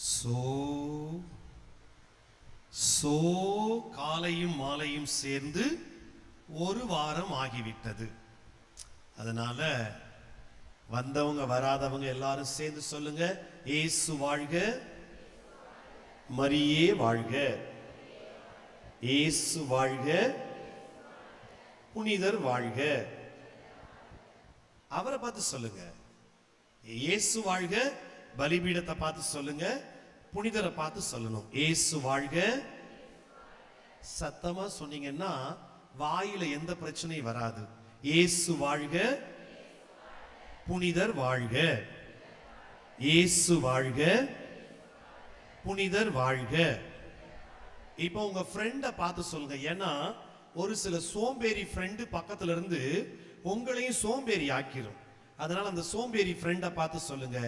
So காலையும் மாலையும் சேர்ந்து ஒரு வாரம் ஆகிவிட்டது. அதனால வந்தவங்க வராதவங்க எல்லாரும் சேர்ந்து சொல்லுங்க, இயேசு வாழ்க, மரியே வாழ்க, இயேசு வாழ்க, புனிதர் வாழ்க. அவரை பார்த்து சொல்லுங்க, இயேசு வாழ்க. பலிபீடத்தை பார்த்து சொல்லுங்க, புனிதரை பார்த்து சொல்லணும், இயேசு வாழ்க. சத்தமா சொன்னீங்கன்னா வாயில எந்த பிரச்சனையும் வராது. இயேசு வாழ்க, புனிதர் வாழ்க, இயேசு வாழ்க, புனிதர் வாழ்க. இப்போ உங்க ஃப்ரெண்ட பார்த்து சொல்லுங்க. ஏன்னா ஒரு சில சோம்பேறி ஃப்ரெண்டு பக்கத்துல இருந்து உங்களையும் சோம்பேறி ஆக்கிரும். அதனால அந்த சோம்பேறி ஃப்ரெண்ட பார்த்து சொல்லுங்க,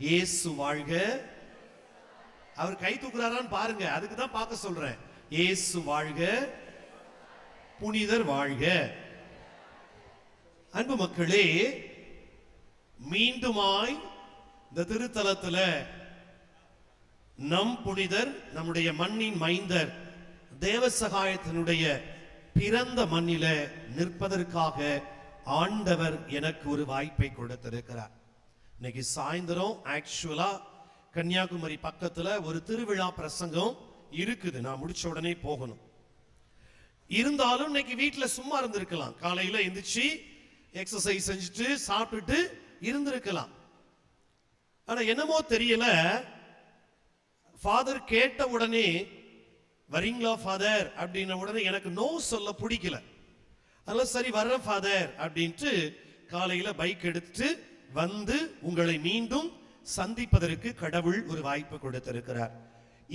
இயேசு வாழ்க. அவர் கை தூக்குறாரான்னு பாருங்க, அதுக்கு தான் பார்க்க சொல்றேன். இயேசு வாழ்க, புனிதர் வாழ்க. அன்பு மக்களே, மீண்டுமாய் இந்த திருத்தலத்துல நம் புனிதர், நம்முடைய மண்ணின் மைந்தர் தேவசகாயத்தினுடைய பிறந்த மண்ணில நிற்பதற்காக ஆண்டவர் எனக்கு ஒரு வாய்ப்பை கொடுத்திருக்கிறார். இன்னைக்கு சாயந்தரம் ஆக்சுவலா கன்னியாகுமரி பக்கத்துல ஒரு திருவிழா பிரசங்கம் இருக்குது. நான் முடிச்ச உடனே போகணும். இருந்தாலும் இன்னைக்கு வீட்டுல சும்மா இருந்திருக்கலாம். காலையில எந்திரிச்சு எக்ஸசைஸ் செஞ்சுட்டு சாப்பிட்டுட்டு இருந்திருக்கலாம். ஆனா என்னமோ தெரியல, ஃபாதர் கேட்ட உடனே வரீங்களா ஃபாதர் அப்படின்ன உடனே எனக்கு நோ சொல்ல பிடிக்கல. அதனால சரி வர்றேன் ஃபாதர் அப்படின்ட்டு காலையில பைக் எடுத்துட்டு வந்து உங்களை மீண்டும் சந்திப்பதற்கு கடவுள் ஒரு வாய்ப்பு கொடுத்திருக்கிறார்.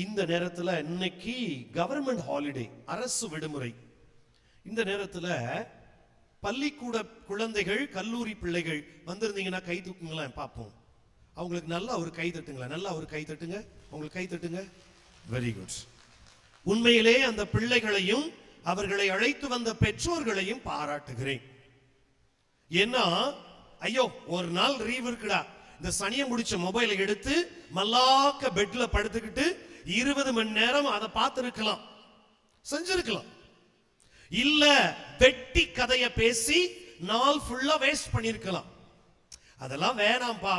இந்த நேரத்துல இன்னைக்கு கவர்மெண்ட் ஹாலிடே, அரசு விடுமுறை. இந்த நேரத்துல பள்ளிக்கூட குழந்தைகள், கல்லூரி பிள்ளைகள் வந்திருந்தீங்கன்னா கை தூக்குங்களேன் பார்ப்போம். அவங்களுக்கு நல்லா ஒரு கை தட்டுங்களேன், நல்லா ஒரு கை தட்டுங்க, உங்களுக்கு கை தட்டுங்க. Very good. உண்மையிலே அந்த பிள்ளைகளையும் அவர்களை அழைத்து வந்த பெற்றோர்களையும் பாராட்டுகிறேன். ஏன்னா ஐயோ ஒரு நாள் லீவ் இருக்குடா, இந்த சனியை முடிச்ச மொபைலை எடுத்து மல்லாக்க பெட்ல படுத்துக்கிட்டு 20 மணி நேரம் அதை பார்த்திருக்கலாம், செஞ்சிருக்கலாம். இல்ல வெட்டி கதைய பேசி நாள் ஃபுல்லா வேஸ்ட் பண்ணிருக்கலாம். அதெல்லாம் வேணாம்பா,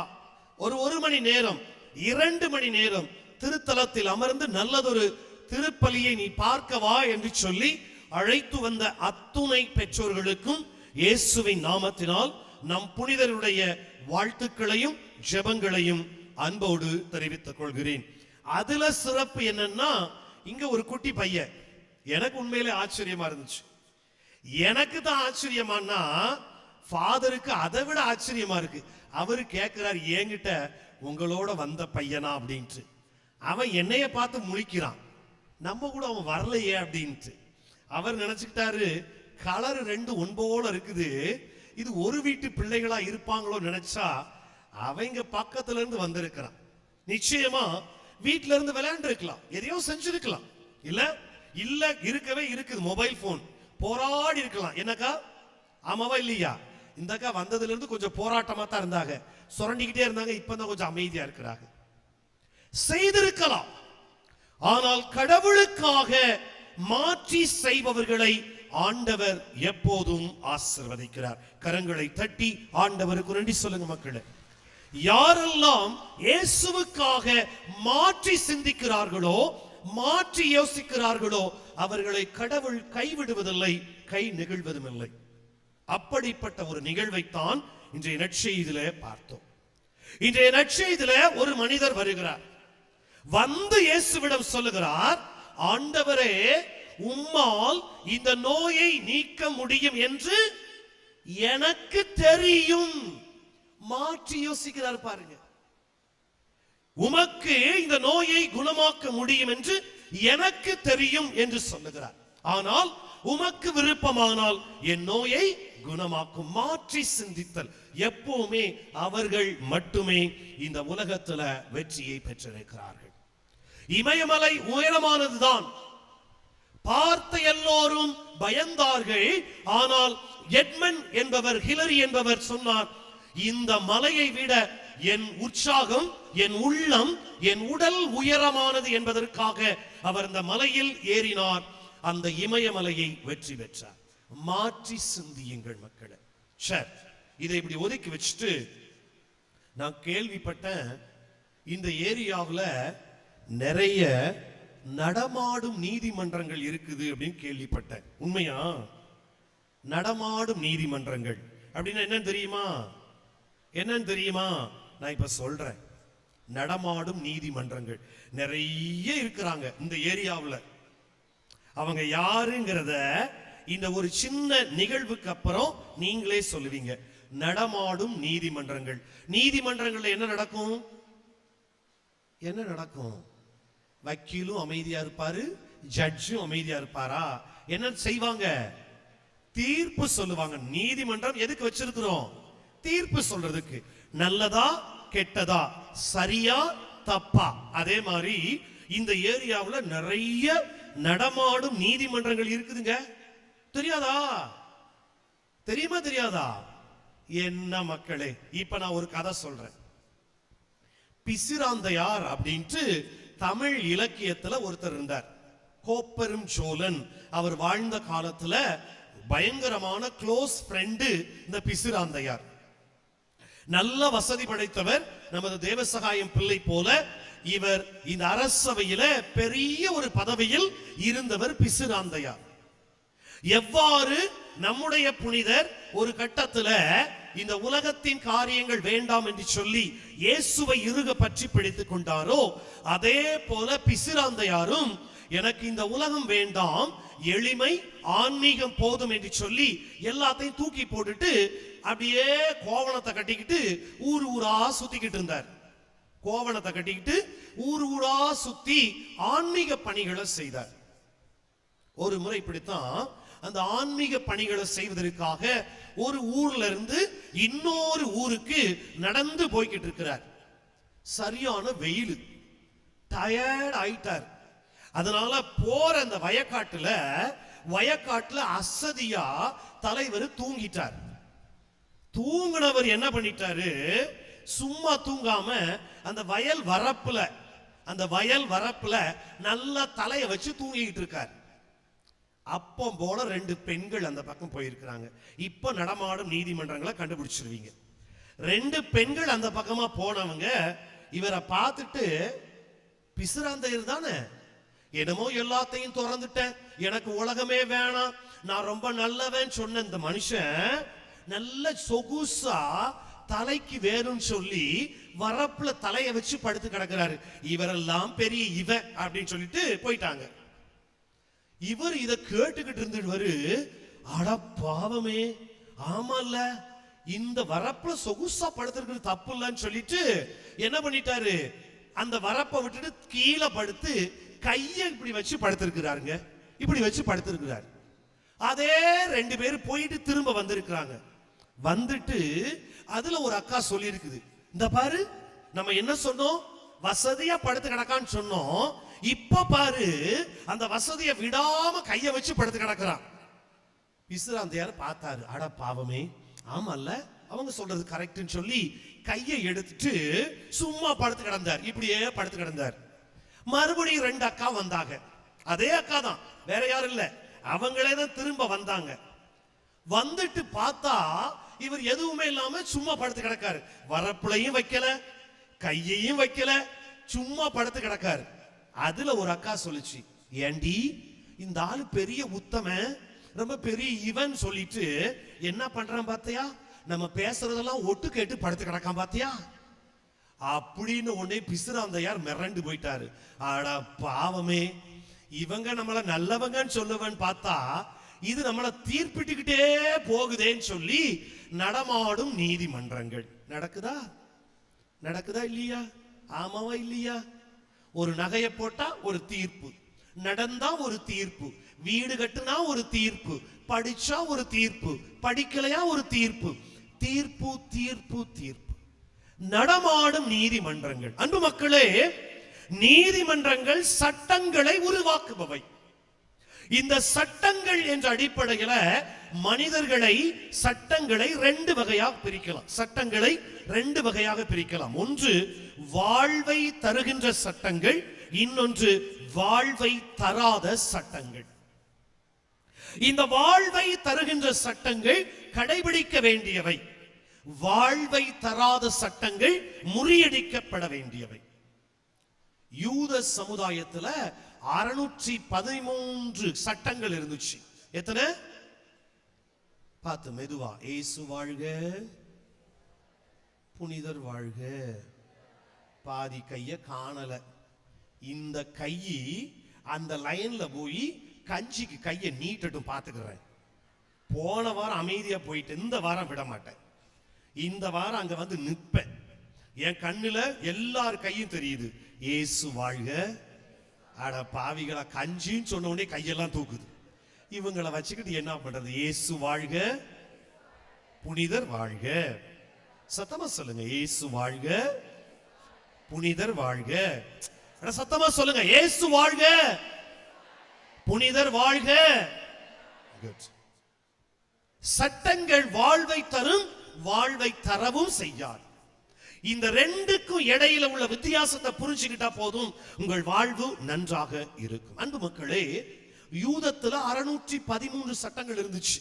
ஒரு மணி நேரம் 2 மணி நேரம் திருத்தலத்தில் அமர்ந்து நல்லதொரு திருப்பலியை நீ பார்க்கவா என்று சொல்லி அழைத்து வந்த அத்துணை பெற்றோர்களுக்கும் இயேசுவின் நாமத்தினால் நம் புனிதருடைய வாழ்த்துக்களையும் ஜெபங்களையும் அன்போடு தெரிவித்துக் கொள்கிறேன். அதுல சிறப்பு என்னன்னா, இங்க ஒரு குட்டி பையன், எனக்கு உண்மையிலே ஆச்சரியமா இருந்துச்சு. எனக்கு தான் ஆச்சரியமானா ஃபாதருக்கு அதை விட ஆச்சரியமா இருக்கு. அவரு கேட்கிறார், என்கிட்ட உங்களோட வந்த பையனா அப்படின்ட்டு. அவன் என்னைய பார்த்து முழிக்கிறான், நம்ம கூட அவன் வரலையே அப்படின்ட்டு. அவர் நினைச்சுக்கிட்டாரு கலர் 2 ஒன்போல இருக்குது, இது ஒரு வீட்டு பிள்ளைகளா இருப்பாங்களோ நினைச்சா அவங்க பக்கத்துல இருந்து வந்திருக்கிறான். நிச்சயமா வீட்டுல இருந்து விளையாண்டு இருக்கலாம், எதையோ செஞ்சிருக்கலாம். இல்ல இருக்கவே இருக்குது மொபைல் போன், போராடி இருக்கலாம். என்னக்கா ஆமாவா இல்லையா? இந்த அக்கா வந்ததுல இருந்து கொஞ்சம் போராட்டமா தான் இருந்தாங்க, சுரண்டிக்கிட்டே இருந்தாங்க. இப்பதான் கொஞ்சம் அமைதியா இருக்கிறாங்க. செய்திருக்கலாம். ஆனால் கடவுளுக்காக மாற்றி செய்பவர்களை ஆண்டவர் எப்போதும் ஆசீர்வதிக்கிறார். கரங்களை தட்டி ஆண்டவருக்கு நன்றி சொல்லுங்க மக்களே. யாரெல்லாம் இயேசுவுக்காக மாற்றி சிந்திக்கிறார்களோ, மாற்றி யோசிக்கிறார்களோ, அவர்களை கடவுள் கைவிடுவதில்லை, கை நெகிழ்வதும் இல்லை. அப்படிப்பட்ட ஒரு நிகழ்வைத்தான் இன்றைய நற்செய்தியிலே பார்த்தோம். இன்றைய நற்செய்தியிலே ஒரு மனிதர் வருகிறார். வந்து இயேசுவிடம் சொல்லுகிறார், ஆண்டவரே உம்மால் இந்த நோயை நீக்க முடியும் என்று எனக்கு தெரியும். மாற்றி யோசிக்கிறார் பாருங்க. உமக்கு இந்த நோயை குணமாக்க முடியும் என்று எனக்கு தெரியும் என்று சொல்லுகிறார். ஆனால் உமக்கு விருப்பமானால் என் நோயை குணமாக்கும். மாற்றி சிந்தித்தல். எப்பவுமே அவர்கள் மட்டுமே இந்த உலகத்துல வெற்றியை பெற்றிருக்கிறார்கள். இமயமலை உயரமானதுதான், பார்த்த எல்லோரும் பயந்தார்கள். ஆனால் எட்மன் என்பவர், ஹிலரி என்பவர் சொன்னார், இந்த மலையை விட என் உற்சாகம், என் உள்ளம், என் உடல் உயரமானது என்பதற்காக அவர் அந்த மலையில் ஏறினார். அந்த இமயமலையை வெற்றி பெற்றார். மாற்றி சிந்தியுங்கள் மக்களே. சரி, இதை இப்படி ஒதுக்கி வச்சுட்டு நான் கேள்விப்பட்டேன், இந்த ஏரியாவில் நிறைய நடமாடும் நீதிமன்றங்கள் இருக்குது அப்படின்னு கேள்விப்பட்டேன். உண்மையா? நடமாடும் நீதிமன்றங்கள் அப்படின்னா என்னன்னு தெரியுமா? என்னன்னு தெரியுமா? நான் இப்ப சொல்றேன். நடமாடும் நீதிமன்றங்கள் நிறைய இருக்கிறாங்க இந்த ஏரியாவில். அவங்க யாருங்கிறத இந்த ஒரு சின்ன நிகழ்வுக்கு அப்புறம் நீங்களே சொல்லுவீங்க. நடமாடும் நீதிமன்றங்கள். நீதிமன்றங்கள்ல என்ன நடக்கும்? என்ன நடக்கும்? வக்கீலும் அமைதியா இருப்பாரு, ஜட்ஜும் அமைதியா இருப்பாரா? என்ன செய்வாங்க? தீர்ப்பு சொல்லுவாங்க. நீதிமன்றம் எதுக்கு வச்சிருக்கிறோம்? தீர்ப்பு சொல்றதுக்கு. நல்லதா கெட்டதா, சரியா தப்பா. அதே மாதிரி இந்த ஏரியாவில் நிறைய நடமாடும் நீதிமன்றங்கள் இருக்குதுங்க. தெரியாதா? தெரியுமா தெரியாதா? என்ன மக்களே, இப்ப நான் ஒரு கதை சொல்றேன். பிசிராந்தையார் அப்படின்ட்டு தமிழ் இலக்கியத்துல ஒருத்தர் இருந்தார். கோப்பெரும் சோழன் அவர் வாழ்ந்த காலத்துல பயங்கரமான க்ளோஸ் ஃப்ரெண்டு இந்த பிசிராந்தையார். நல்ல வசதி படைத்தவர். நமது தேவசகாயம் பிள்ளை போல இவர் இந்த அரசவையில பெரிய ஒரு பதவியில் இருந்தவர் பிசிராந்தையார். எவ்வாறு நம்முடைய புனிதர் ஒரு கட்டத்துல இந்த உலகத்தின் காரியங்கள் வேண்டாம் என்று சொல்லி இயேசுவை இறுக பற்றி பிடித்துக் கொண்டாரோ, அதே போல பிசிராந்தையாரும் எனக்கு இந்த உலகம் வேண்டாம், எளிமை ஆன்மீகம் போதும் என்று சொல்லி எல்லாத்தையும் தூக்கி போட்டுட்டு அப்படியே கோவணத்தை கட்டிக்கிட்டு ஊர் ஊரா சுத்திக்கிட்டு இருந்தார். கோவணத்தை கட்டிக்கிட்டு ஊர் ஊரா சுத்தி ஆன்மீக பணிகளை செய்தார். ஒரு முறை இப்படித்தான் அந்த ஆன்மீக பணிகளை செய்வதற்காக ஒரு ஊர்ல இருந்து இன்னொரு ஊருக்கு நடந்து போய்கிட்டு இருக்கிறார். சரியான வெயில், டயர்ட் ஆயிட்டார். அதனால போற அந்த வயக்காட்டுல அசதியா தலைவர் தூங்கிட்டார். தூங்கினவர் என்ன பண்ணிட்டாரு? சும்மா தூங்காம அந்த வயல் வரப்புல நல்ல தலையை வச்சு தூங்கிட்டு இருக்கார். அப்போ போல 2 பெண்கள் அந்த பக்கம் போயிருக்கிறாங்க. இப்ப நடமாடும் நீதிமன்றங்களை கண்டுபிடிச்சிருவீங்க. 2 பெண்கள் அந்த பக்கமா போனவங்க இவரை பார்த்துட்டு, பிசிராந்தையர் தானே, என்னமோ எல்லாத்தையும் திறந்துட்டேன், எனக்கு உலகமே வேணாம், நான் ரொம்ப நல்லவன் சொன்ன இந்த மனுஷன் நல்ல சொகுசா தலைக்கு வேணும்னு சொல்லி வரப்புல தலைய வச்சு படுத்து கிடக்கிறாரு. இவரெல்லாம் பெரிய இவன் அப்படின்னு சொல்லிட்டு போயிட்டாங்க. இவர் இத கேட்டுக்கிட்டு இருந்துடுவாரு. அட பாவமே, ஆமால இந்த வரப்புல சொகுசா படுத்திருக்கிறது தப்பு இல்லைன்னு சொல்லிட்டு என்ன பண்ணிட்டாரு? அந்த வரப்பை விட்டுட்டு கீழே படுத்து கையை இப்படி வச்சு படுத்திருக்கிறாருங்க. இப்படி வச்சு படுத்திருக்கிறாரு. அதே 2 பேர் போயிட்டு திரும்ப வந்திருக்கிறாங்க. வந்துட்டு அதுல ஒரு அக்கா சொல்லி இருக்குது, இந்த பாரு நம்ம என்ன சொன்னோம், வசதியா படுத்து கிடக்கான்னு சொன்னோம், இப்ப பாரு அந்த வசதியை விடாம கைய வச்சு படுத்து கிடக்குறான். பிசிராந்தையார் பார்த்தாரு, அட பாவமே, ஆமல்ல அவங்க சொல்றது கரெக்ட்னு சொல்லி கையை எடுத்துட்டு சும்மா படுத்து கிடந்தார். இப்படியே படுத்து கிடந்தார். மறுபடியும் 2 அக்கா வந்தாங்க. அதே அக்கா தான், வேற யாரும் இல்ல, அவங்களே தான் திரும்ப வந்தாங்க. வந்துட்டு பார்த்தா இவர் எதுவுமே இல்லாம சும்மா படுத்து கிடக்காரு. வரப்புலையும் வைக்கல, கையையும் வைக்கல, சும்மா படுத்து கிடக்காரு. அதுல ஒரு அக்கா சொல்லுச்சு, ஏண்டி இந்த ஆளு பெரிய உத்தம, ரொம்ப பெரிய இவன் சொல்லிட்டு என்ன பண்றான் பாத்தியா, நம்ம பேசுறதெல்லாம் ஒட்டு கேட்டு படுத்து கிடக்கான் பாத்தியா அப்படின்னு உடனே பிசிராந்தையார் மிரண்டு போயிட்டாரு. ஆட பாவமே, இவங்க நம்மள நல்லவங்கன்னு சொல்லுவன்னு பார்த்தா இது நம்மள தீர்ப்பிட்டுக்கிட்டே போகுதேன்னு சொல்லி நடமாடும் நீதிமன்றங்கள் நடக்குதா? நடக்குதா இல்லையா? ஆமாவா இல்லையா? ஒரு நகையை போட்டா ஒரு தீர்ப்பு, நடந்தா ஒரு தீர்ப்பு, வீடு கட்டுனா ஒரு தீர்ப்பு, படிச்சா ஒரு தீர்ப்பு, படிக்கலையா ஒரு தீர்ப்பு, தீர்ப்பு தீர்ப்பு தீர்ப்பு. நடமாடும் நீதிமன்றங்கள். அன்பு மக்களே, நீதிமன்றங்கள் சட்டங்களை உருவாக்குபவை. இந்த சட்டங்கள் என்ற அடிப்படையில் மனிதர்களை சட்டங்களை ரெண்டு வகையாக பிரிக்கலாம். சட்டங்களை ரெண்டு வகையாக பிரிக்கலாம். ஒன்று வாழ்வை தருகின்ற சட்டங்கள், இன்னொன்று வாழ்வை தராத சட்டங்கள். இந்த வாழ்வை தருகின்ற சட்டங்கள் கடைபிடிக்க வேண்டியவை, வாழ்வை தராத சட்டங்கள் முறியடிக்கப்பட வேண்டியவை. யூத சமுதாயத்துல 613 சட்டங்கள் இருந்துச்சு. எத்தனை? பார்த்து மெதுவா. இயேசு வாழ்க, புனிதர் வாழ்க. பாதி கைய காணல. இந்த கை அந்த லைன்ல போய் கஞ்சிக்கு கைய நீட்டட்டும், பாத்துக்கிறேன். போன வாரம் அமைதியா போயிட்டு இந்த வாரம் விட மாட்டேன். இந்த வாரம் அங்க வந்து நிப்பேன். என் கண்ணுல எல்லார் கையும் தெரியுது. இயேசு வாழ்க. அட பாவிகளா, கஞ்சின்னு சொன்ன உடனே கையெல்லாம் தூக்குது. இவங்களை வச்சுக்கிட்டு என்ன பண்றது? இயேசு வாழ்க, புனிதர் வாழ்க. சத்தமா சொல்லுங்க. இயேசு வாழ்க, புனிதர் வாழ்க. சத்தமா சொல்லுங்க. இயேசு வாழ்க, புனிதர் வாழ்க. சட்டங்கள் வாழ்வை தரும், வாழ்வை தரவும் செய்யாது. இந்த ரெண்டுக்கும் இடையில உள்ள வித்தியாசத்தை புரிஞ்சுக்கிட்டா போதும், உங்கள் வாழ்வு நன்றாக இருக்கும். அன்பு மக்களே, யூதத்துல 613 சட்டங்கள் இருந்துச்சு.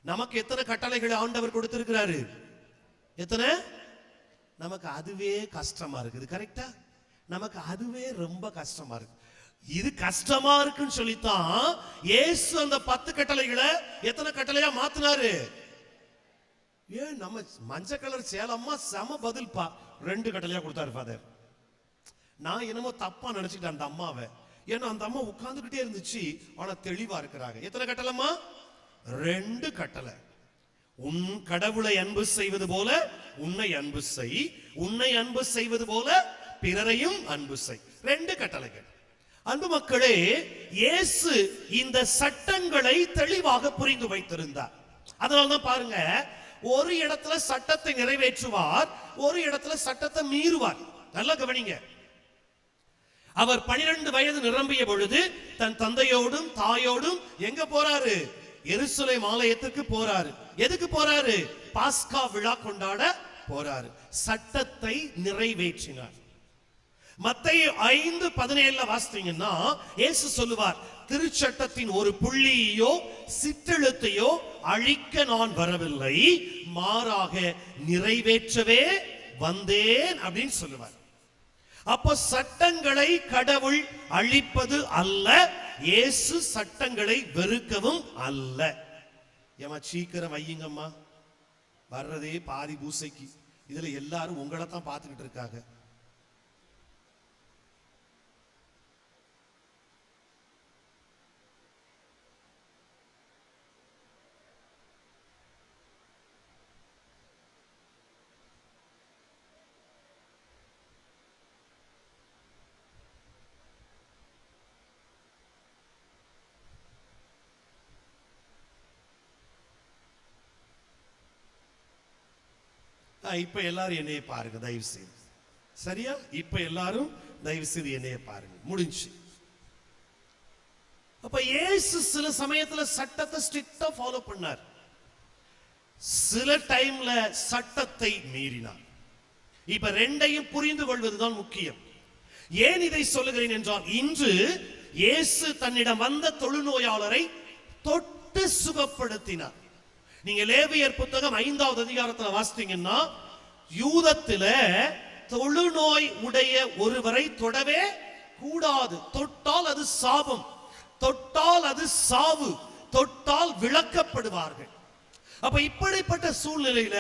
நமக்கு எத்தனை கட்டளைகளை ஆண்டவர் கொடுத்திருக்கிறாரு? எத்தனை? நமக்கு அதுவே கஷ்டமா இருக்குது. கரெக்டா? நமக்கு அதுவே ரொம்ப கஷ்டமா இருக்கு. இது கஷ்டமா இருக்குன்னு சொல்லித்தான் இயேசு அந்த 10 கட்டளைகளை எத்தனை கட்டளையா மாத்தினாரு? ஏன் நம்ம மஞ்சள் கலர் சேலம்மா செம பதில் பா, 2 கட்டளையா கொடுத்தாரு ஃபாதர். நான் என்னமோ தப்பா நினைச்சுக்கிட்டேன் அந்த அம்மாவை. ஏன்னா அந்த அம்மா உட்கார்ந்துகிட்டே இருந்துச்சு, ஆனா தெளிவா இருக்கிறாங்க. எத்தனை கட்டளைமா? 2 கட்டளை. உன் கடவுளை அன்பு செய்வது போல உன்னை அன்பு செய், உன்னை அன்பு செய்வது போல பிறரையும் அன்பு செய். 2 கட்டளைகள். அன்பு மக்களே, இயேசு இந்த சட்டங்களை தெளிவாக புரிந்து வைத்திருந்தார். அதனால்தான் பாருங்க, ஒரு இடத்துல சட்டத்தை நிறைவேற்றுவார், ஒரு இடத்துல சட்டத்தை மீறுவார். நல்லா கவனிங்க. அவர் 12 வயது நிரம்பிய பொழுது தன் தந்தையோடும் தாயோடும் எங்க போறாரு? எருசலேம் ஆலயத்துக்கு போறாரு. எதுக்கு போறாரு? பாஸ்கா விழா கொண்டாட போறாரு. சட்டத்தை நிறைவேற்றினார். மத்தேயு 5:17 வாசித்தீங்கன்னா இயேசு சொல்லுவார், திருச்சட்டத்தின் ஒரு புள்ளியோ சிற்றெழுத்தையோ அழிக்க நான் வரவில்லை, மாறாக நிறைவேற்றவே வந்தேன் அப்படின்னு சொல்லுவார். அப்போ சட்டங்களை கடவுள் அழிப்பது அல்ல, இயேசு சட்டங்களை வெறுக்கவும் அல்ல. ஏமா சீக்கிரம் வையுங்கம்மா, வர்றதே பாதி பூசைக்கு. இதுல எல்லாரும் உங்களை தான் பார்த்துக்கிட்டு இருக்காங்க. இப்ப எல்லாரும் என்னைய பாருங்க தயவு செய்து. சரியா? இப்ப எல்லாரும் தயவு செய்து என்னைய பாருங்க. முடிஞ்சு. அப்ப இயேசு சில சமயத்துல சட்டத்தை ஸ்ட்ரிக்ட்டா ஃபாலோ பண்ணார், சில டைம்ல சட்டத்தை மீறினார். இப்ப ரெண்டையும் புரிந்து கொள்வதுதான் முக்கியம். ஏன் இதை சொல்லுகிறேன் என்றால், இன்று இயேசு தன்னிடம் வந்த தொழுநோயாளரை தொட்டு சுகப்படுத்தினார். நீங்க லேவியர் புத்தகம் 5வது அதிகாரத்துல வாசித்தீங்கன்னா, யூதத்தில தொழுநோய் உடைய ஒருவரை தொடவே கூடாது. தொட்டால் அது சாபம், தொட்டால் அது சாவு, தொட்டால் விளக்கப்படுவார்கள். அப்ப இப்படிப்பட்ட சூழ்நிலையில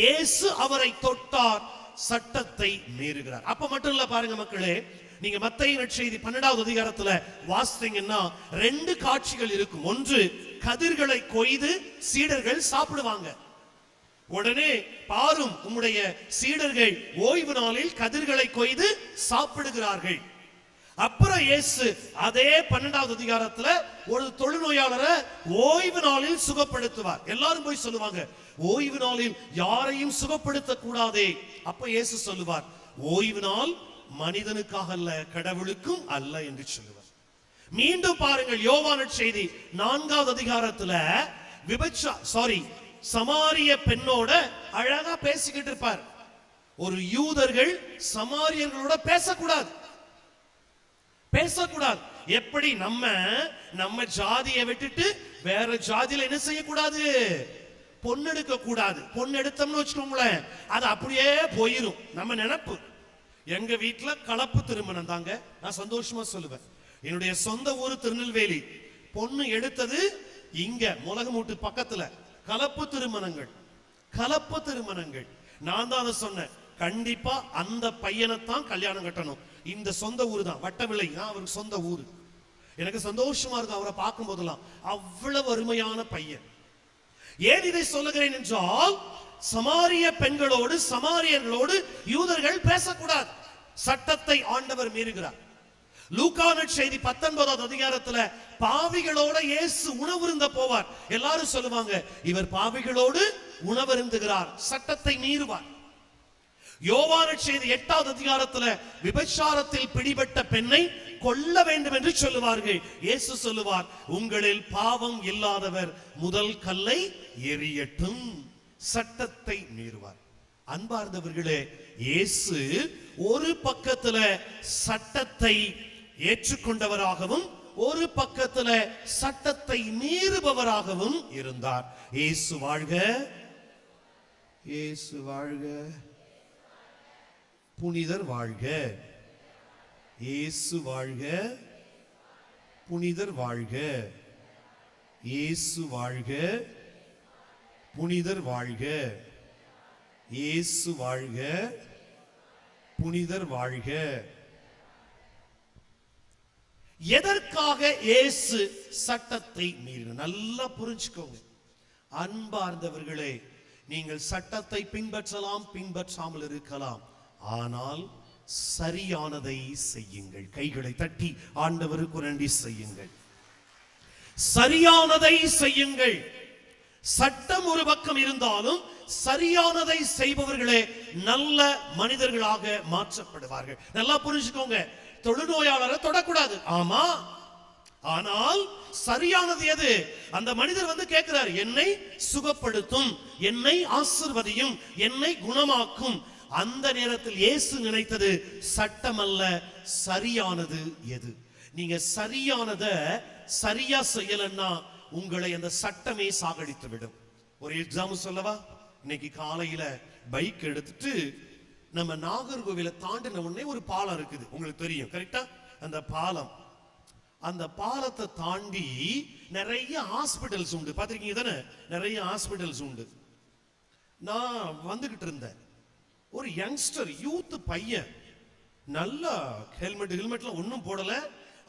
இயேசு அவரை தொட்டார், சட்டத்தை மீறுகிறார். அப்ப மட்டும் இல்ல பாருங்க மக்களே, நீங்க மத்தேயு நற்செய்தி 12வது அதிகாரத்துல வாசித்தீங்கன்னா 2 காட்சிகள் இருக்கும். ஒன்று, கதிர்களை கொய்து சீடர்கள் சாப்பிடுவாங்க. உடனே பாரும், உம்முடைய சீடர்கள் ஓய்வு நாளில் கதிர்களை கொய்து சாப்பிடுகிறார்கள். அப்புறம் இயேசு அதே 12வது அதிகாரத்துல ஒரு தொழுநோயாளரை ஓய்வு நாளில் சுகப்படுத்துவார். எல்லாரும் போய் சொல்லுவாங்க, ஓய்வு நாளில் யாரையும் சுகப்படுத்த கூடாதே. அப்ப இயேசு சொல்லுவார், ஓய்வு நாள் மனிதனுக்காக அல்ல, கடவுளுக்கும் அல்ல என்று சொல்லுவார். மீண்டும் பாருங்கள், யோவான் நற்செய்தி 4வது அதிகாரத்துல சமாரிய பெண்ணோட அழகா பேசிக்கிட்டு இருப்பார். ஒரு யூதர்கள் சமாரியர்களோட பேசக்கூடாது. எப்படி நம்ம ஜாதியை விட்டுட்டு வேற ஜாதியில என்ன செய்யக்கூடாது? பொண்ணு எடுக்க கூடாது. பொண்ணு எடுத்தோம்னு வச்சுக்கோங்களேன், அது அப்படியே போயிரும். நம்ம நினைப்பு, எங்க வீட்டுல கலப்பு திருமணம் தாங்க. நான் சந்தோஷமா சொல்லுவேன், என்னுடைய சொந்த ஊர் திருநெல்வேலி. பொண்ணு எடுத்தது இங்க முலகமூட்டு பக்கத்துல. கலப்பு திருமணங்கள். நான் தான் அதை சொன்னேன், கண்டிப்பா அந்த பையனைத்தான் கல்யாணம் கட்டணும். இந்த சொந்த ஊர் தான் வட்டவிளை, அவருக்கு சொந்த ஊர். எனக்கு சந்தோஷமா இருக்கு அவரை பார்க்கும் போதெல்லாம். அவ்வளவு அருமையான பையன். ஏன் இதை சொல்லுகிறேன் என்றால், சமாரிய பெண்களோடு சமாரியர்களோடு யூதர்கள் பேசக்கூடாது. சட்டத்தை ஆண்டவர் மீறுகிறார். லூக்கா நற்செய்தி 19வது அதிகாரத்துல பாவிகளோட இயேசு உணவருந்த போவார். எல்லாரும் சொல்லுவாங்க, இவர் பாவிகளோடு உணவருந்துகிறார், சட்டத்தை மீறுவார். யோவான் நற்செய்தி 8வது அதிகாரத்துல விபச்சாரத்தில் பிடிபட்ட பெண்ணை கொல்ல வேண்டும் என்று சொல்லுவார்கள். இயேசு சொல்லுவார், உங்களில் பாவம் இல்லாதவர் முதல் கல்லை எறியட்டும். சட்டத்தை மீறுவார். அன்பார்ந்தவர்களே, இயேசு ஒரு பக்கத்துல சட்டத்தை ஏற்றுக்கொண்டவராகவும் ஒரு பக்கத்துல சட்டத்தை மீறுபவராகவும் இருந்தார். இயேசு வாழ்க, இயேசு வாழ்க, புனிதர் வாழ்க, இயேசு வாழ்க, புனிதர் வாழ்க, இயேசு வாழ்க, புனிதர் வாழ்க, இயேசு வாழ்க, புனிதர் வாழ்க. எதற்காக இயேசு சட்டத்தை மீறினார்? நல்லா புரிஞ்சுக்கோங்க அன்பார்ந்தவர்களே. நீங்கள் சட்டத்தை பின்பற்றலாம், பின்பற்றாமல் இருக்கலாம், ஆனால் சரியானதை செய்யுங்கள். கைகளை தட்டி ஆண்டவருக்கு நன்றி செய்யுங்கள். சரியானதை செய்யுங்கள். சட்டம் ஒரு பக்கம் இருந்தாலும் சரியானதை செய்பவர்களே நல்ல மனிதர்களாக மாற்றப்படுவார்கள். நல்லா புரிஞ்சுக்கோங்க, தொழுநோயாளரை தொடக்கூடாது, ஆமா, ஆனால் சரியானது எது? அந்த மனிதர் வந்து கேட்கிறார், என்னை சுகப்படுத்தும், என்னை ஆசீர்வதியும், என்னை குணமாக்கும். அந்த நேரத்தில் இயேசு நினைத்தது சட்டம் அல்ல, சரியானது எது? நீங்க சரியானத சரியா செய்யலன்னா உங்களை அந்த சட்டமே சாகடித்து விடும். ஒரு எக்ஸாம்பிள் சொல்லவா? இன்னைக்கு காலையில பைக் எடுத்துட்டு நம்ம நாகர்கோவில தாண்டின உடனே ஒரு பாலம் இருக்குது, உங்களுக்கு தெரியும் கரெக்டா? அந்த பாலத்தை தாண்டி நிறைய ஹாஸ்பிடல்ஸ் உண்டு, பாத்திருக்கீங்க தானே? நிறைய ஹாஸ்பிடல்ஸ் உண்டு. நான் வந்துகிட்டு இருந்தேன், ஒரு யங்ஸ்டர் யூத் பையன், நல்லா ஹெல்மெட்லாம் ஒன்னும் போடல,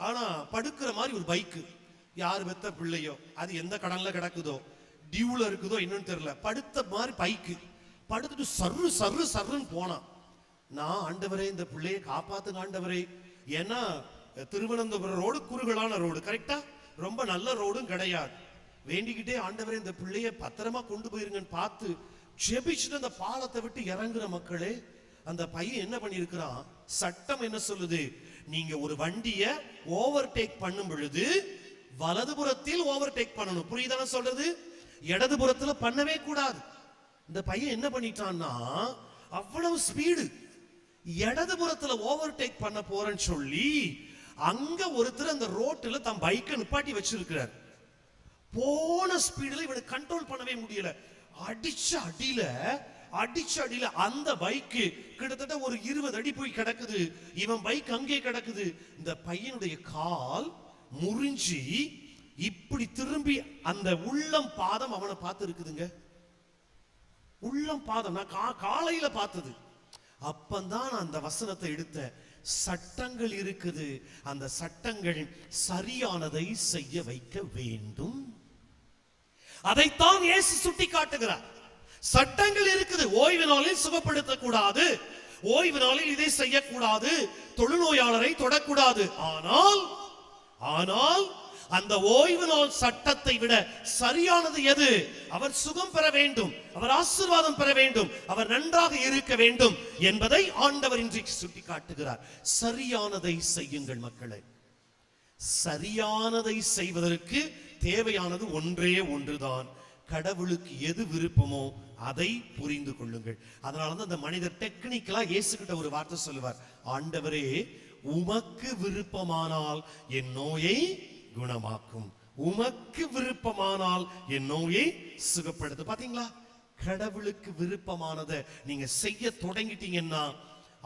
ஆனா படுக்கிற மாதிரி ஒரு பைக்கு. யார் வெத்த பிள்ளையோ, அது எந்த கடன்ல கிடக்குதோ, டியூல இருக்குதோ இன்னும் தெரியல, படுத்த மாதிரி பைக்கு படுத்துட்டு சர்ரு சர்ரு சர்ருன்னு போனான். நான், ஆண்டவரே இந்த பிள்ளையை காப்பாத்துங்க ஆண்டவரே. ஏன்னா திருவனந்தபுரம் ரோடு குறுகலான ரோடு, கரெக்டா? ரொம்ப நல்ல ரோடும் கிடையாது. வேண்டிக்கிட்டே, ஆண்டவரே இந்த பிள்ளையை பத்திரமா கொண்டு போயிருங்கன்னு பார்த்து ஜெபிச்சுட்டு அந்த பாலத்தை விட்டு இறங்குற மக்களே, அந்த பையன் என்ன பண்ணிருக்கிறான்? சட்டம் என்ன சொல்லுது? நீங்க ஒரு வண்டிய ஓவர்டேக் பண்ணும் பொழுது வலதுபுறத்தில் ஓவர்டேக் பண்ணணும், புரியுதான சொல்றது? இடதுபுறத்துல பண்ணவே கூடாது. இந்த பையன் என்ன பண்ணிட்டான்னா, அவ்வளவு ஸ்பீடு, இடதுபுறத்துல ஓவர்டேக் பண்ண போறேன்னு சொல்லி அங்க ஒருத்தர் அந்த ரோட்ல தன் பைக்கை நிப்பாட்டி வச்சிருக்கிறார். போன ஸ்பீடுல இவனுக்கு கண்ட்ரோல் பண்ணவே முடியல. அடிச்ச அடியில அந்த பைக்கு கிட்டத்தட்ட ஒரு 20 அடி போய் கிடக்குது. இவன் பைக் அங்கே கிடக்குது. இந்த பையனுடைய கால் முறிஞ்சி இப்படி திரும்பி அந்த உள்ளம் பாதம் அவனை பார்த்து இருக்குதுங்க. உள்ளம் பாதம் நான் காலையில பார்த்தது. அப்பந்தான் அந்த வசனத்தை எடுத்த. சட்டங்கள் இருக்குது, அந்த சட்டங்கள் சரியானதை செய்ய வைக்க வேண்டும். அதைத்தான் இயேசு சுட்டி காட்டுகிறார். சட்டங்கள் இருக்குது, ஓய்வு நாளில் சுகப்படுத்த கூடாது, ஓய்வு நாளில் இதை செய்யக்கூடாது, தொழுநோயாளரை தொடக்கூடாது. ஆனால் அந்த ஓய்வு நாள் சட்டத்தை விட சரியானது எது? அவர் சுகம் பெற வேண்டும், அவர் ஆசீர்வாதம் பெற வேண்டும், அவர் நன்றாக இருக்க வேண்டும் என்பதை ஆண்டவர் இன்றைக்கு சுட்டி காட்டுகிறார். சரியானதை செய்யுங்கள் மக்களே, சரியானதை செய்வதற்கு தேவையானது ஒன்றே ஒன்றுதான். கடவுளுக்கு எது விருப்பமோ அதை புரிந்து கொள்ளுங்கள். அதனாலதான் அந்த மனிதர் டெக்னிக்கலா இயேசுகிட்ட ஒரு வார்த்தை சொல்லுவார், ஆண்டவரே உமக்கு விருப்பமானால் என் நோயை குணமாக்கும், உமக்கு விருப்பமானால் என் நோயை சுகப்படுத்து. பாத்தீங்களா, கடவுளுக்கு விருப்பமானதை நீங்க செய்ய தொடங்கிட்டீங்கன்னா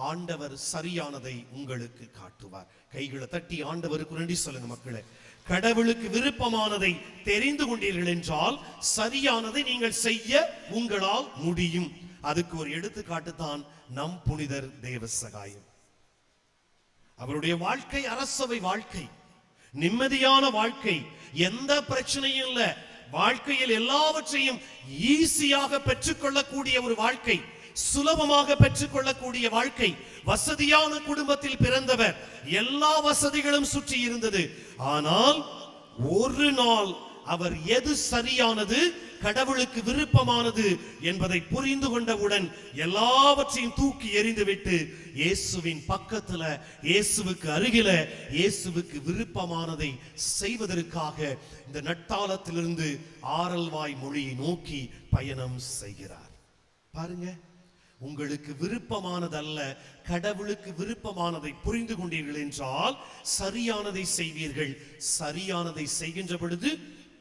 ஆண்டவர் சரியானதை உங்களுக்கு காட்டுவார். கைகளை தட்டி ஆண்டவருக்கு நன்றி சொல்லுங்க மக்களே. கடவுளுக்கு விருப்பமானதை தெரிந்து கொண்டீர்கள் என்றால் சரியானதை நீங்கள் செய்ய உங்களால் முடியும். அதுக்கு ஒரு எடுத்துக்காட்டு தான் நம் புனிதர் தேவசகாயம். அவருடைய வாழ்க்கை அரசவை வாழ்க்கை, நிம்மதியான வாழ்க்கை, எந்த பிரச்சனையும் இல்ல, வாழ்க்கையில் எல்லாவற்றையும் ஈஸியாக பெற்றுக்கொள்ளக்கூடிய ஒரு வாழ்க்கை, சுலபமாக பெற்றுக்கொள்ளக்கூடிய வாழ்க்கை. வசதியான குடும்பத்தில் பிறந்தவர், எல்லா வசதிகளும் சுற்றி இருந்தது. ஆனால் ஒரு நாள் அவர் எது சரியானது, கடவுளுக்கு விருப்பமானது என்பதை புரிந்து கொண்டவுடன் எல்லாவற்றையும் தூக்கி எறிந்துவிட்டு இயேசுவின் பக்கத்துல, இயேசுவுக்கு அருகில, இயேசுவுக்கு விருப்பமானதை செய்வதற்காக இந்த நட்டாளத்திலிருந்து ஆரல்வாய் மொழியை நோக்கி பயணம் செய்கிறார். பாருங்க, உங்களுக்கு விருப்பமானதல்ல, கடவுளுக்கு விருப்பமானதை புரிந்து கொண்டீர்கள் என்றால் சரியானதை செய்வீர்கள். சரியானதை செய்கின்ற பொழுது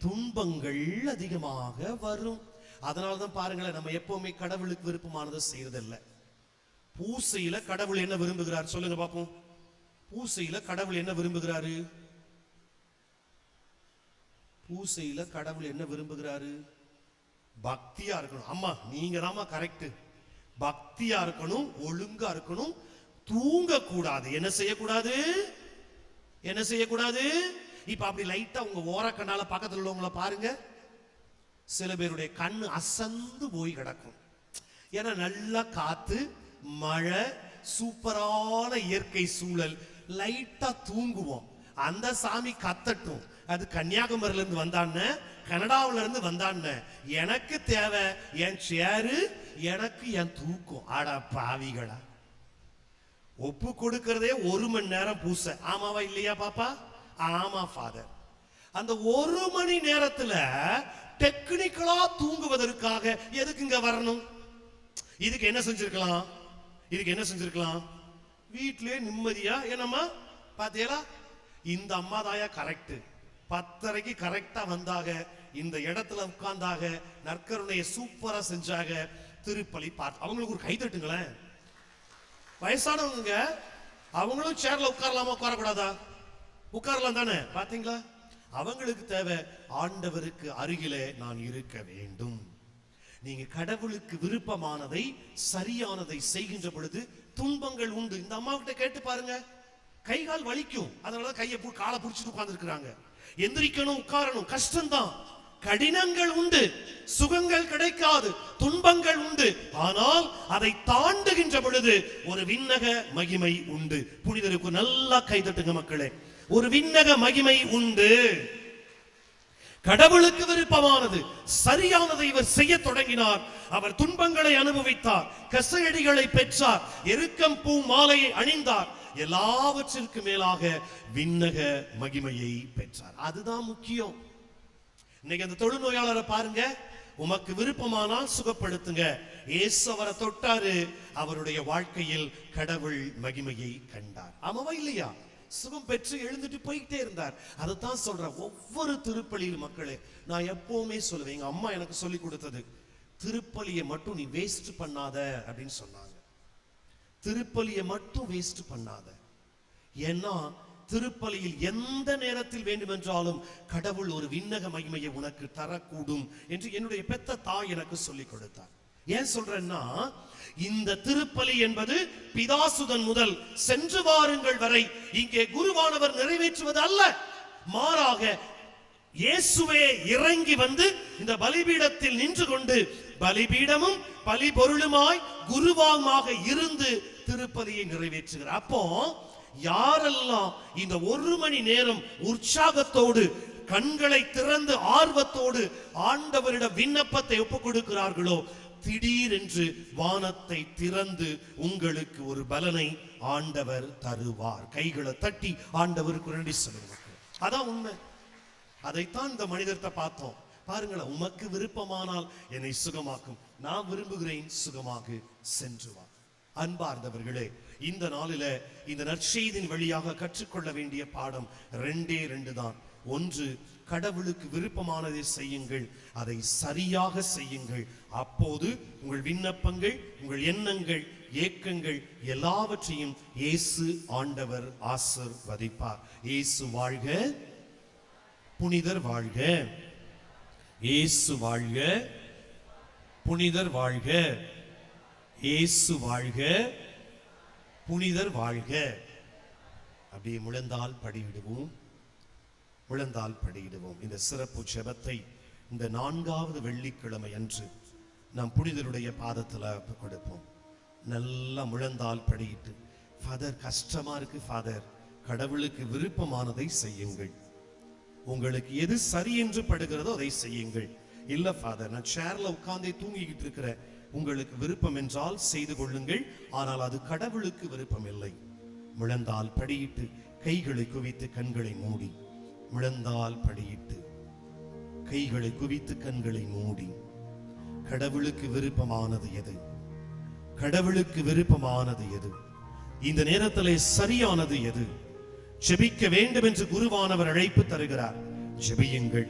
துன்பங்கள் அதிகமாக வரும். அதனாலதான் பாருங்களேன், நம்ம எப்பவுமே கடவுளுக்கு விருப்பமானதை செய்யறதில்ல. பூசையில கடவுள் என்ன விரும்புகிறார் சொல்லுங்க பாப்போம். பூசையில கடவுள் என்ன விரும்புகிறாரு? பூசையில கடவுள் என்ன விரும்புகிறாரு? பக்தியா இருக்கணும். அம்மா நீங்க தாமா கரெக்ட். பக்தியா இருக்கணும், ஒழுங்கா இருக்கணும், தூங்க கூடாது. என்ன செய்யக்கூடாது? என்ன செய்யக்கூடாது? இப்ப அப்படி லைட்டா உங்க ஓரக்கண்ணால பக்கத்துல உள்ளவங்களை பாருங்க, சில பேருடைய கண்ணு அசந்து போய் கிடக்கும். ஏன்னா நல்லா காத்து, மழை, சூப்பரான இயற்கை சூழல், லைட்டா தூங்குவோம். அந்த சாமி கத்தட்டும், அது கன்னியாகுமரியில இருந்து வந்தான்னு, கனடாவில இருந்து வந்தான்னு, எனக்கு தேவை என் சேரு, எனக்கு என் தூக்கம். ஆடா பாவிகளா, ஒப்பு கொடுக்கிறதே 1 மணி நேரம் பூசை. ஆமாவா இல்லையா பாப்பா? ஆமா ஃபாதர். அந்த 1 மணி நேரத்துல டெக்னிக்கலா தூங்குவதற்காக எதுக்குங்க வரணும்? இதுக்கு என்ன செஞ்சிருக்கலாம்? இதுக்கு என்ன செஞ்சிருக்கலாம்? வீட்டிலே நிம்மதியா. என்னம்மா பாத்தீங்களா, இந்த அம்மா தாயா கரெக்ட், 10:30க்கு கரெக்டா வந்தாங்க, இந்த இடத்துல உட்கார்ந்தாக, நற்கருணையை சூப்பரா செஞ்சாங்க, திருப்பலி பார்த்து. அவங்களுக்கு ஒரு கை தட்டுங்களேன். வயசானவங்க, அவங்களும் சேர்ல உட்காரலாமா உட்காரக்கூடாதா? உட்காரலாம் தானே. பாத்தீங்களா, அவங்களுக்கு தேவை ஆண்டவருக்கு அருகிலே நான் இருக்க வேண்டும். நீங்க கடவுளுக்கு விருப்பமானதை சரியானதை செய்கின்ற பொழுது துன்பங்கள் உண்டு. இந்த அம்மா கிட்ட கேட்டு பாருங்க, கை கால் வலிக்கும், அதனால கையை காலை புடிச்சிட்டு உட்கார்ந்து இருக்கிறாங்க. எந்திரிக்கணும், உட்காரணும், கஷ்டம்தான், கடினங்கள் உண்டு, சுகங்கள் கிடைக்காது, துன்பங்கள் உண்டு. ஆனால் அதை தாண்டுகின்ற பொழுது ஒரு விண்ணக மகிமை உண்டு. புனிதருக்கு நல்லா கைதட்டுங்க மக்களே. ஒரு விண்ணக மகிமை உண்டு. கடவுளுக்கு விருப்பமானது சரியானதை இவர் செய்ய தொடங்கினார். அவர் துன்பங்களை அனுபவித்தார், கசையடிகளை பெற்றார், எருக்கம் பூ மாலையை அணிந்தார், எல்லாவற்றிற்கு மேலாக விண்ணக மகிமையை பெற்றார். அதுதான் முக்கியம். இன்னைக்கு அந்த தொழுநோயாளரை பாருங்க, உமக்கு விருப்பமானால் சுகப்படுத்துங்க. இயேசு அவரை தொட்டாரு, அவருடைய வாழ்க்கையில் கடவுள் மகிமையை கண்டார். ஆமாவா இல்லையா? சுகம் பெற்று எழுந்துட்டு போயிட்டே இருந்தார். அதைத்தான் சொல்றேன். ஒவ்வொரு திருப்பலியில் மக்களே, நான் எப்பவுமே சொல்லுவேன், எங்க அம்மா எனக்கு சொல்லி கொடுத்தது, திருப்பலியை மட்டும் நீ வேஸ்ட் பண்ணாத அப்படின்னு சொன்னாங்க. திருப்பலியை மட்டும் வேஸ்ட் பண்ணாத. ஏன்னா திருப்பலியில் எந்த நேரத்தில் வேண்டுமென்றாலும் கடவுள் ஒரு விண்ணக மகிமையை உனக்கு தரக்கூடும் என்று என்னுடைய பெத்த தாய் எனக்கு சொல்லிக் கொடுத்தார். ஏன் சொல்றேன்னா, இந்த திருப்பலி என்பது பிதாசுதன் முதல் சென்று வாருங்கள் வரை இங்கே குருவானவர் நிறைவேற்றுவது அல்ல. மாறாக இயேசுவே இறங்கி வந்து இந்த பலிபீடத்தில் நின்று கொண்டு பலிபீடமும் பலி பொருளுமாய் குருவாமாக இருந்து திருப்பலியை நிறைவேற்றுகிறார். அப்போ யாரெல்லாம் இந்த 1 மணி நேரம் உற்சாகத்தோடு, கண்களை திறந்து ஆர்வத்தோடு ஆண்டவரிடம் விண்ணப்பத்தை ஒப்புக் கொடுக்கிறார்களோ, திடீரென்று வானத்தை திறந்து உங்களுக்கு ஒரு பலனை ஆண்டவர் தருவார். கைகளை தட்டி ஆண்டவருக்கு நன்றி சொல்லுங்க. அதான் உண்மை. அதைத்தான் இந்த மனிதர்கிட்ட பார்த்தோம். பாருங்களேன், உமக்கு விருப்பமானால் என்னை சுகமாக்கும், நான் விரும்புகிறேன், சுகமாக சென்று வா. அன்பார்ந்தவர்களே, இந்த நாளில இந்த நற்செய்தியின் வழியாக கற்றுக்கொள்ள வேண்டிய பாடம் 2 தான். ஒன்று, கடவுளுக்கு விருப்பமானதை செய்யுங்கள், அதை சரியாக செய்யுங்கள். அப்போது உங்கள் விண்ணப்பங்கள், உங்கள் எண்ணங்கள், ஏக்கங்கள் எல்லாவற்றையும் இயேசு ஆண்டவர் ஆசீர்வதிப்பார். இயேசு வாழ்க, புனிதர் வாழ்க. இயேசு வாழ்க, புனிதர் வாழ்க. இயேசு வாழ்க, புனிதர் வாழ்க. அப்படியே முழந்தால் படியிடுவோம், முழந்தால் படியிடுவோம். இந்த சிறப்பு ஜெபத்தை இந்த 4வது வெள்ளிக்கிழமை அன்று நாம் புனிதருடைய பாதத்துல கொடுப்போம். நல்லா முழந்தால் படியிட்டு, ஃபாதர் கஷ்டமா இருக்கு ஃபாதர், கடவுளுக்கு விருப்பமானதை செய்யுங்கள், உங்களுக்கு எது சரி என்று படுகிறதோ அதை செய்யுங்கள். இல்ல ஃபாதர், நான் சேர்ல உட்கார்ந்தே தூங்கிக்கிட்டு இருக்கிறேன், உங்களுக்கு விருப்பம் என்றால் செய்து கொள்ளுங்கள், ஆனால் அது கடவுளுக்கு விருப்பம் இல்லை. முழந்தால் படியிட்டு, கைகளை குவித்து கண்களை மூடி, முழந்தால் படியிட்டு, கைகளை குவித்து கண்களை மூடி, கடவுளுக்கு விருப்பமானது எது, கடவுளுக்கு விருப்பமானது எது, இந்த நேரத்திலே சரியானது எது, ஜெபிக்க வேண்டும் என்று குருவானவர் அழைப்பு தருகிறார். ஜெபியுங்கள்.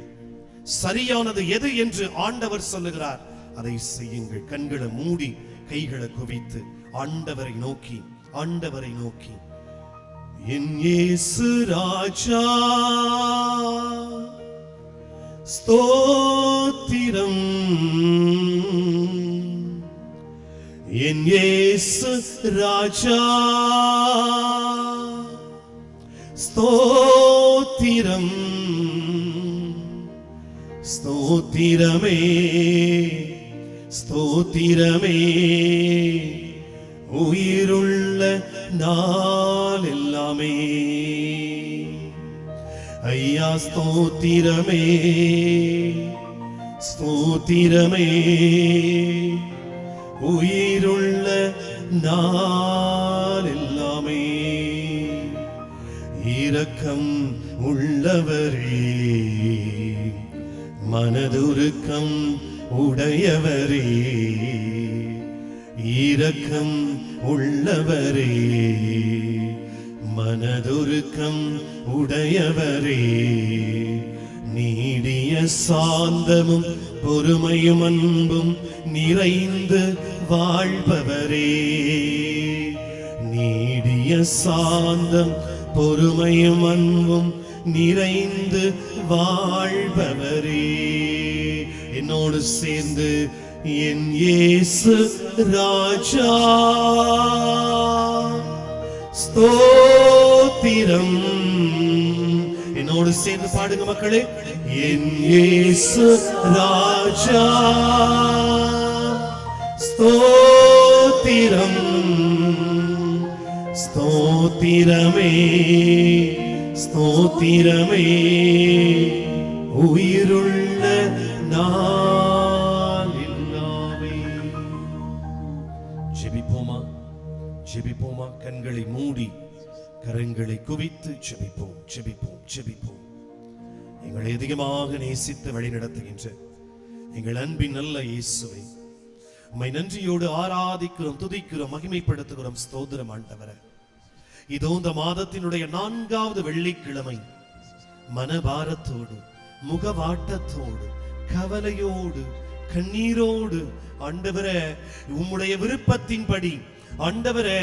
சரியானது எது என்று ஆண்டவர் சொல்லுகிறார், அதை செய்யுங்கள். கண்களை மூடி, கைகளை குவித்து ஆண்டவரை நோக்கி, ஆண்டவரை நோக்கி, என் இயேசு ராஜா ஸ்தோத்திரம், என் இயேசு ராஜா ஸ்தோத்திரம், ஸ்தோத்திரமே, ஸ்தோத்திரமே, உயிருள்ள நாள் எல்லாமே. ஐயா ஸ்தோத்திரமே, ஸ்தோத்திரமே, உயிருள்ள நாள் எல்லாமே. இரக்கம் உள்ளவரே, மனதுருக்கம் உடையவரே, இரக்கம் உள்ளவரே, மனதுருக்கம் உடையவரே, நீடிய சாந்தமும் பொறுமையும் அன்பும் நிறைந்து வாழ்பவரே, நீடிய சாந்தம் பொறுமையும் அன்பும் நிறைந்து வாழ்பவரே. என்னோடு சேர்ந்து, என் இயேசு ராஜா ஸ்தோத்திரம். என்னோடு சேர்ந்து பாடுங்க மக்களே, என் இயேசு ராஜா ஸ்தோத்திரம், ஸ்தோத்திரமே, ஸ்தோத்திரமே, உயிருள்ள நாள் எல்லாமே. ஜெபிப்போமா, ஜெபிப்போமா. கண்களை மூடி, கரங்களை குவித்து ஜெபிப்போம், ஜெபிப்போம், ஜெபிப்போம். எங்களை அதிகமாக நேசித்து வழி நடத்துகின்ற எங்கள் அன்பின் நல்ல இயேசுவை உம்மை நன்றியோடு ஆராதிக்கிறோம், துதிக்கிறோம், மகிமைப்படுத்துகிறோம். ஸ்தோத்திரம் ஆண்டவரே. இதோ இந்த மாதத்தினுடைய 4வது வெள்ளிக்கிழமை மனபாரத்தோடு, முகவாட்டத்தோடு, கவலையோடு, கண்ணீரோடு ஆண்டவரே உம்முடைய விருப்பத்தின்படி, ஆண்டவரே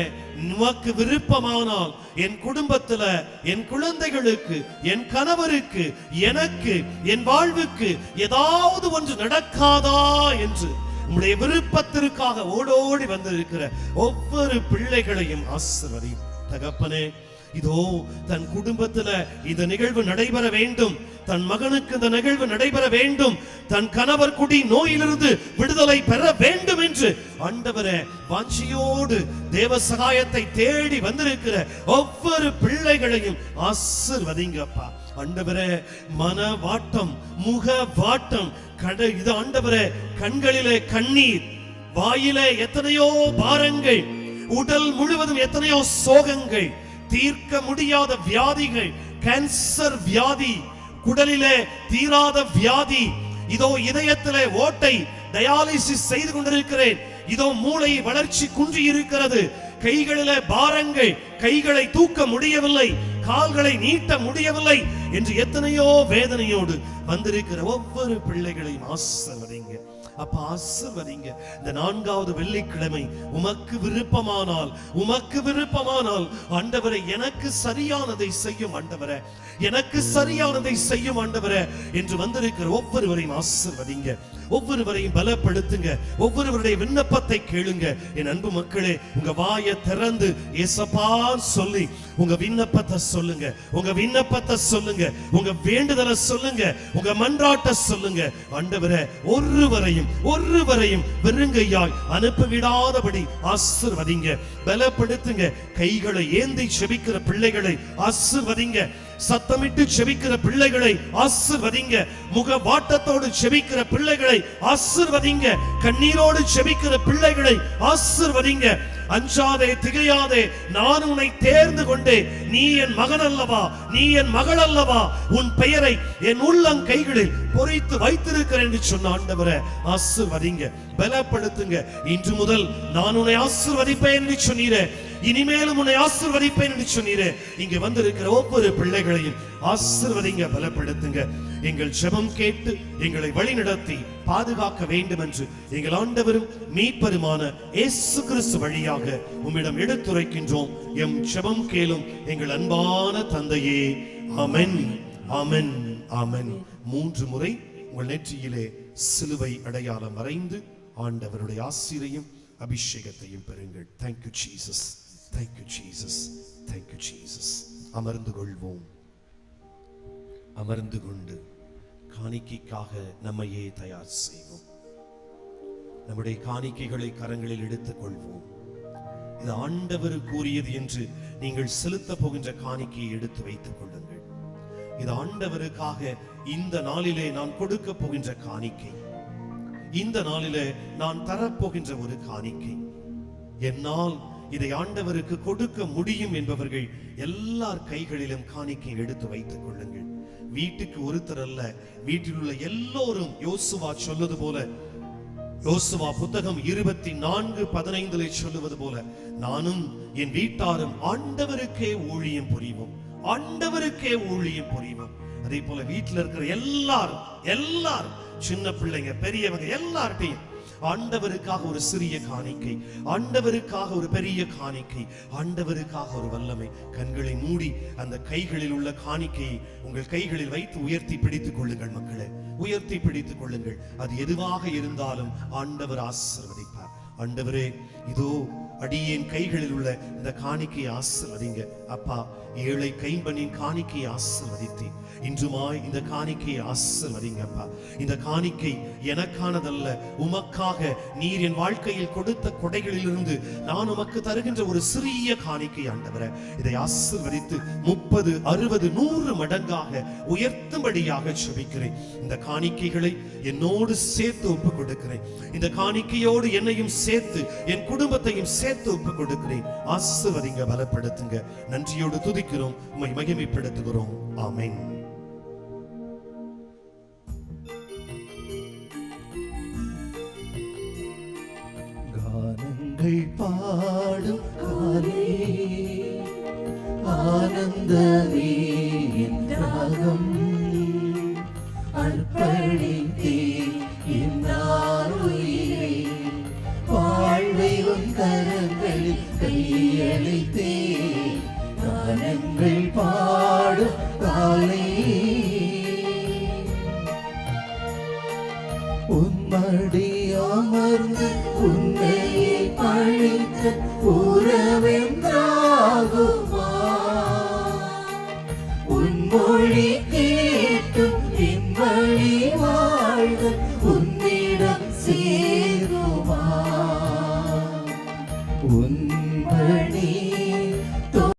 உமக்கு விருப்பமானால் என் குடும்பத்துல, என் குழந்தைகளுக்கு, என் கணவருக்கு, எனக்கு, என் வாழ்வுக்கு ஏதாவது ஒன்று நடக்காதா என்று உம்முடைய விருப்பத்திற்காக ஓடோடி வந்திருக்கிற ஒவ்வொரு பிள்ளைகளையும் ஆசீர்வதியும் தகப்பனே. இதோ தன் குடும்பத்துல இந்த நிகழ்வு நடைபெற வேண்டும், தன் மகனுக்கு இந்த நிகழ்வு நடைபெற வேண்டும், தன் கணவர் குடி நோயிலிருந்து விடுதலை பெற வேண்டும் என்று ஆண்டவரே வாஞ்சியோடு தேவ சகாயத்தை தேடி வந்திருக்கிற ஒவ்வொரு பிள்ளைகளையும் ஆசீர்வதிங்கப்பா. ஆண்டவரே மன வாட்டம், முக வாட்டம், இது ஆண்டவரே கண்களிலே கண்ணீர், வாயிலே எத்தனையோ பாரங்கள், உடல் முழுவதும் எத்தனையோ சோகங்கள், தீர்க்க முடியாத வியாதிகள், கேன்சர் வியாதி, குடலிலே தீராத வியாதி, இதோ இதயத்திலே ஓட்டை, டயாலிசிஸ் செய்து கொண்டிருக்கிறேன், இதோ மூளை வளர்ச்சி குன்றி இருக்கிறது, கைகளிலே பாரங்கள், கைகளை தூக்க முடியவில்லை, கால்களை நீட்ட முடியவில்லை என்று எத்தனையோ வேதனையோடு வந்திருக்கிற ஒவ்வொரு பிள்ளைகளையும் ஆசீர்வதிங்க அப்பா, ஆசீர்வதிங்க. இந்த 4வது வெள்ளிக்கிழமை உமக்கு விருப்பமானால், உமக்கு விருப்பமானால் ஆண்டவரே எனக்கு சரியானதை செய்யும் ஆண்டவரே, எனக்கு சரியானதை செய்யும் ஆண்டவரே என்று வந்திருக்கிற ஒவ்வொருவரையும் ஆசீர்வதிங்க, ஒவ்வொருவரையும் பலப்படுத்துங்க, ஒவ்வொருவருடைய விண்ணப்பத்தை கேளுங்க. என் அன்பு மக்களே, உங்க வாயை திறந்து ஏசப்பா சொல்லி உங்க விண்ணப்பத்தை சொல்லுங்க, உங்க விண்ணப்பத்தை சொல்லுங்க, உங்க வேண்டுதலை சொல்லுங்க, உங்க மன்றாட்ட சொல்லுங்க. ஆண்டவரே, ஒருவரையும் வெறுங்கையாய் அனுப்பிவிடாதபடி ஆசீர்வதிங்க, பலப்படுத்துங்க. கைகளை ஏந்தி செபிக்கிற பிள்ளைகளை ஆசீர்வதிங்க, சத்தமிட்டு செபிக்கிற பிள்ளைகளை ஆசீர்வதிங்க, முக வாட்டத்தோடு செபிக்கிற பிள்ளைகளை ஆசீர்வதிங்க, கண்ணீரோடு செபிக்கிற பிள்ளைகளை ஆசீர்வதிங்க. அஞ்சாதே, திகையாதே, நான் உன்னை தேர்ந்து கொண்டேன், நீ என் மகன் அல்லவா, நீ என் மகள் அல்லவா, உன் பெயரை என் உள்ளங்கைகளில் பொறித்து வைத்திருக்கிறேன் என்று சொன்ன ஆண்டவரே ஆசீர்வதிங்க, பலப்படுத்துங்க. இன்று முதல் நான் உன்னை ஆசீர்வதிப்பேன் என்று சொன்னீரே, இனிமேலும் உன்னை ஆசீர்வதிப்பேன் என்று சொன்னீரே. இங்க வந்திருக்கிற ஒவ்வொரு பிள்ளைகளையும் ஆசீர்வதிங்க, பலப்படுத்துங்க. எங்கள் ஜெபம் கேட்டு எங்களை வழிநடத்தி பாதுகாக்க வேண்டும் என்று எங்கள் ஆண்டவரும் மீட்பருமான இயேசு கிறிஸ்து வழியாக உம்மிடம் எடுத்துரைக்கின்றோம். எம் ஜெபம் கேளும் எங்கள் அன்பான தந்தையே. ஆமென், ஆமென், ஆமென். 3 முறை உங்கள் நெற்றியிலே சிலுவை அடையாளம் வரைந்து ஆண்டவருடைய ஆசீரையும் அபிஷேகத்தையும் பெறுங்கள். Thank you Jesus, thank you Jesus, thank you Jesus. அமர்ந்து கொள்வோம். அமர்ந்து கொண்டு காணிக்கைக்காக நம்மையே தயார் செய்வோம். நம்முடைய காணிக்கைகளை கரங்களில் எடுத்துக் கொள்வோம். இது ஆண்டவர் கூறியது என்று நீங்கள் செலுத்த போகின்ற காணிக்கையை எடுத்து வைத்துக் கொள்ளுங்கள். இது ஆண்டவருக்காக இந்த நாளிலே நான் கொடுக்க போகின்ற காணிக்கை, இந்த நாளிலே நான் தரப்போகின்ற ஒரு காணிக்கை. என்னால் இதை ஆண்டவருக்கு கொடுக்க முடியும் என்பவர்கள் எல்லார் கைகளிலும் காணிக்கை எடுத்து வைத்துக் கொள்ளுங்கள். வீட்டுக்கு ஒருத்தர் அல்ல, வீட்டில் உள்ள எல்லோரும் யோசுவா சொல்வது போல, யோசுவா புத்தகம் 24:15 சொல்லுவது போல, நானும் என் வீட்டாரும் ஆண்டவருக்கே ஊழியம் புரிவோம், ஆண்டவருக்கே ஊழியம் புரிவோம். அதே போல வீட்டில் இருக்கிற எல்லாரும் சின்ன பிள்ளைங்க பெரியவங்க எல்லார்ட்டையும் ஆண்டவருக்காக ஒரு சிறிய காணிக்கை, ஆண்டவருக்காக ஒரு பெரிய காணிக்கை, ஆண்டவருக்காக ஒரு வல்லமை. கண்களை மூடி அந்த கைகளில் உள்ள காணிக்கையை உங்கள் கைகளில் வைத்து உயர்த்தி பிடித்துக் கொள்ளுங்கள் மக்களே, உயர்த்தி பிடித்துக் கொள்ளுங்கள். அது எதுவாக இருந்தாலும் ஆண்டவர் ஆசீர்வதிப்பார். ஆண்டவரே, இதோ அடியேன் கைகளில் உள்ள இந்த காணிக்கையை ஆசீர்வதிங்க அப்பா. ஏழை கைம்பனின் காணிக்கையை ஆசீர்வதித்தேன், இன்றுமாய் இந்த காணிக்கையை ஆசீர்வதிங்க அப்பா. இந்த காணிக்கை எனக்கானதல்ல, உமக்காக நீர் என் வாழ்க்கையில் கொடுத்த கொடைகளிலிருந்து நான் உமக்கு தருகின்ற ஒரு சிறிய காணிக்கை ஆண்டவரே. இதை ஆசீர்வதித்து 30, 60, 100 மடங்காக உயர்த்தும்படியாக ஜெபிக்கிறேன். இந்த காணிக்கைகளை என்னோடு சேர்த்து ஒப்பு கொடுக்கிறேன். இந்த காணிக்கையோடு என்னையும் சேர்த்து என் குடும்பத்தையும் சேர்த்து ஒப்பு கொடுக்கிறேன். ஆசீர்வதிங்க, பலப்படுத்துங்க. நன்றியோடு துதிக்கிறோம், உம்மை மகிமைப்படுத்துகிறோம். ஆமென். கானங்கள் பாடும் காலே ஆனந்தமே என் ராகம் அர்ப்பணித்தே இன்னாருயிரே வாழ்வை உன் கரங்களில் கையளித்தே. கானங்கள் பாடும் காலே உம்மடி அமர்ந்து